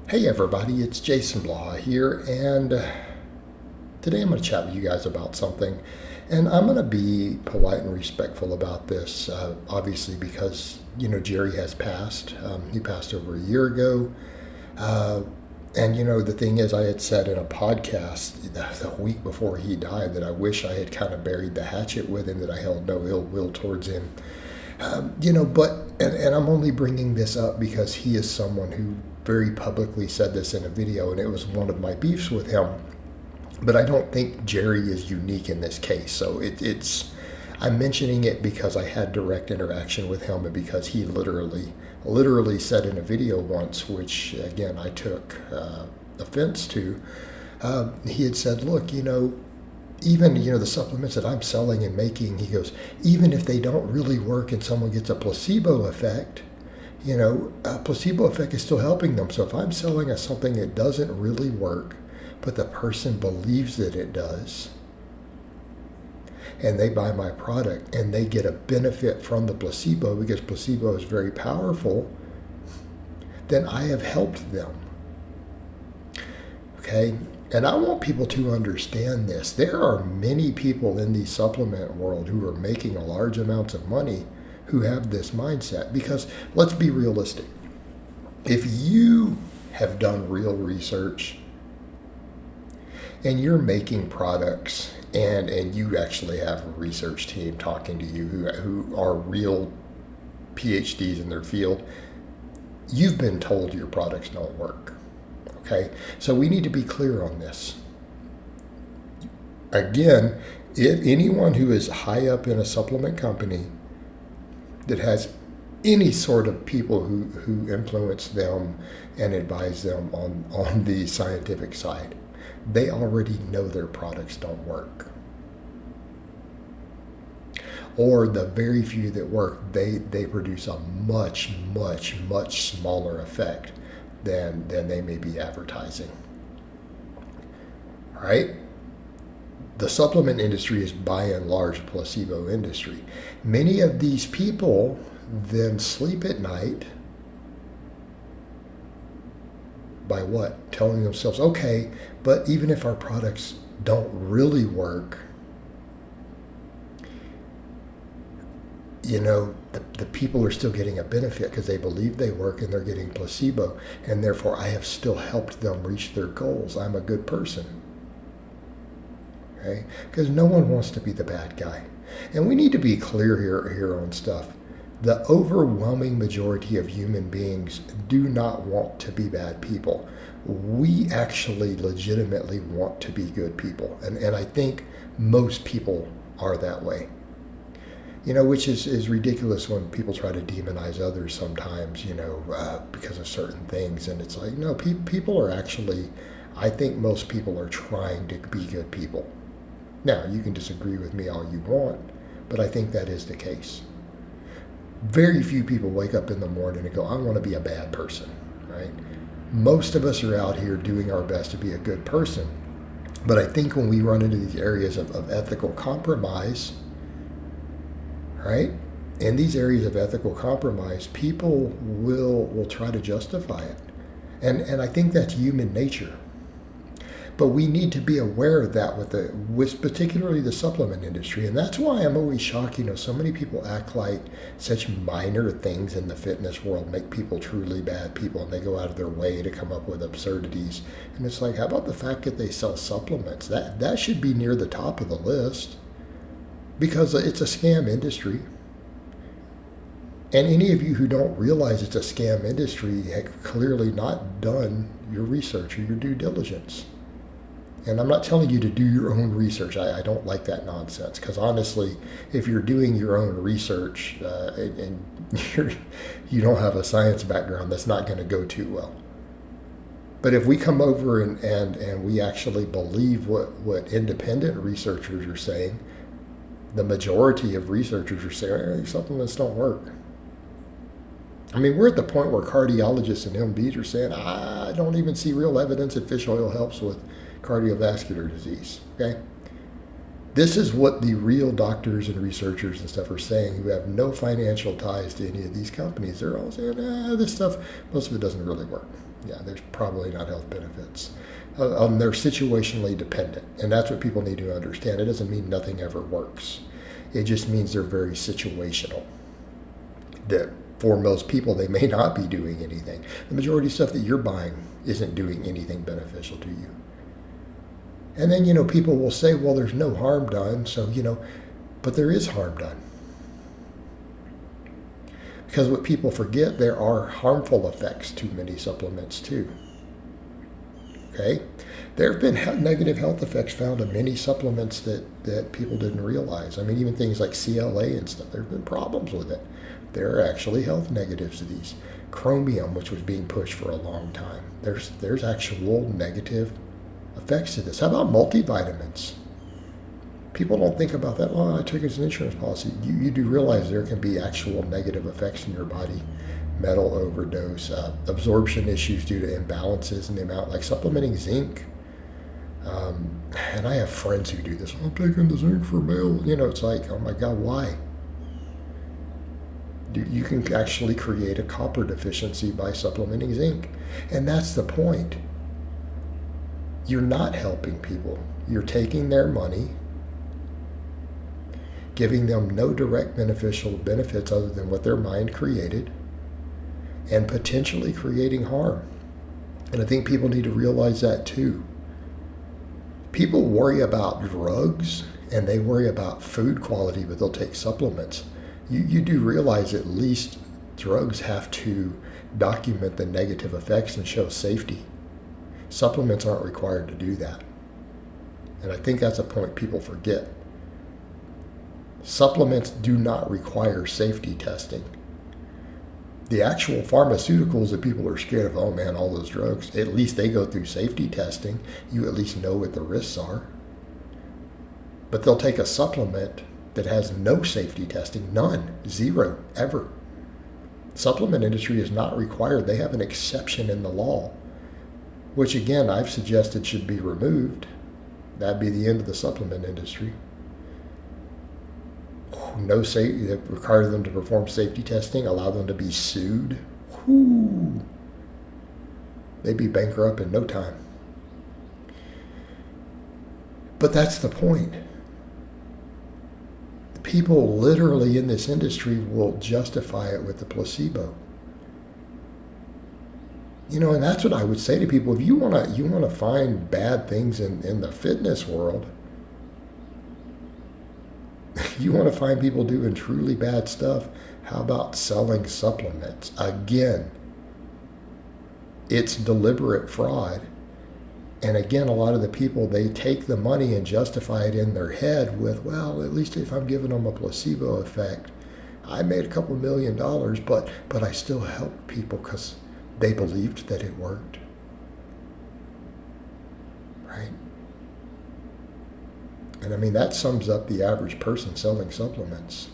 Hey everybody, it's Jason Blaha here, and today I'm going to chat with you guys about something. And I'm going to be polite and respectful about this, obviously, because, Jerry has passed. He passed over a year ago. Uh, and, the thing is, I had said in a podcast the week before he died that I wish I had kind of buried the hatchet with him, that I held no ill will towards him. And I'm only bringing this up because he is someone who very publicly said this in a video, and it was one of my beefs with him. But I don't think Jerry is unique in this case. So I'm mentioning it because I had direct interaction with him, and because he literally said in a video once, which again I took offense to. He had said, "Look, even the supplements that I'm selling and making," he goes, "even if they don't really work and someone gets a placebo effect, a placebo effect is still helping them. So if I'm selling something that doesn't really work, but the person believes that it does, and they buy my product and they get a benefit from the placebo because placebo is very powerful, then I have helped them." Okay? And I want people to understand this. There are many people in the supplement world who are making large amounts of money who have this mindset. Because let's be realistic. If you have done real research and you're making products and you actually have a research team talking to you who are real PhDs in their field, you've been told your products don't work. Okay, so we need to be clear on this. Again, if anyone who is high up in a supplement company that has any sort of people who influence them and advise them on the scientific side, they already know their products don't work. Or the very few that work, they produce a much, much, much smaller effect than they may be advertising. All right? The supplement industry is by and large a placebo industry. Many of these people then sleep at night by what? Telling themselves, okay, but even if our products don't really work, the people are still getting a benefit because they believe they work and they're getting placebo, and therefore I have still helped them reach their goals. I'm a good person. Okay? Because no one wants to be the bad guy. And we need to be clear here on stuff. The overwhelming majority of human beings do not want to be bad people. We actually legitimately want to be good people. And I think most people are that way. Which is ridiculous when people try to demonize others sometimes, because of certain things. And it's like, no, people are actually, I think most people are trying to be good people. Now, you can disagree with me all you want, but I think that is the case. Very few people wake up in the morning and go, I want to be a bad person, right? Most of us are out here doing our best to be a good person. But I think when we run into these areas of ethical compromise, right? In these areas of ethical compromise, people will try to justify it. And I think that's human nature. But we need to be aware of that with particularly the supplement industry. And that's why I'm always shocked, so many people act like such minor things in the fitness world make people truly bad people, and they go out of their way to come up with absurdities. And it's like, how about the fact that they sell supplements? That should be near the top of the list. Because it's a scam industry. And any of you who don't realize it's a scam industry have clearly not done your research or your due diligence. And I'm not telling you to do your own research. I don't like that nonsense. Because honestly, if you're doing your own research and you don't have a science background, that's not going to go too well. But if we come over and we actually believe what independent researchers are saying, the majority of researchers are saying, hey, supplements don't work. I mean, we're at the point where cardiologists and MDs are saying, I don't even see real evidence that fish oil helps with cardiovascular disease. Okay? This is what the real doctors and researchers and stuff are saying who have no financial ties to any of these companies. They're all saying, this stuff, most of it doesn't really work. Yeah, there's probably not health benefits. They're situationally dependent, and that's what people need to understand. It doesn't mean nothing ever works. It just means they're very situational. That for most people, they may not be doing anything. The majority of stuff that you're buying isn't doing anything beneficial to you. And then, people will say, well, there's no harm done, so, but there is harm done. Because what people forget, there are harmful effects to many supplements too. Okay? There have been negative health effects found in many supplements that people didn't realize. I mean, even things like CLA and stuff, there have been problems with it. There are actually health negatives to these. Chromium, which was being pushed for a long time, there's actual negative effects to this. How about multivitamins? People don't think about that. Oh, I took it as an insurance policy. You do realize there can be actual negative effects in your body. Metal overdose, absorption issues due to imbalances in the amount, like supplementing zinc. And I have friends who do this. I'm taking the zinc for male. It's like, oh my God, why? You can actually create a copper deficiency by supplementing zinc. And that's the point. You're not helping people. You're taking their money, giving them no direct beneficial benefits other than what their mind created, and potentially creating harm. And I think people need to realize that too. People worry about drugs and they worry about food quality, but they'll take supplements. You do realize at least drugs have to document the negative effects and show safety. Supplements aren't required to do that. And I think that's a point people forget. Supplements do not require safety testing. The actual pharmaceuticals that people are scared of, oh man, all those drugs, at least they go through safety testing. You at least know what the risks are. But they'll take a supplement that has no safety testing, none, zero, ever. Supplement industry is not required. They have an exception in the law, which again, I've suggested should be removed. That'd be the end of the supplement industry. No safety, require them to perform safety testing, allow them to be sued. Whoo. They'd be bankrupt in no time. But that's the point. People literally in this industry will justify it with the placebo. And that's what I would say to people. If you want to find bad things in the fitness world, you want to find people doing truly bad stuff, how about selling supplements? Again, it's deliberate fraud. And again, a lot of the people, they take the money and justify it in their head with, well, at least if I'm giving them a placebo effect, I made a couple $1 million, but I still helped people because they believed that it worked. Right? And I mean, that sums up the average person selling supplements.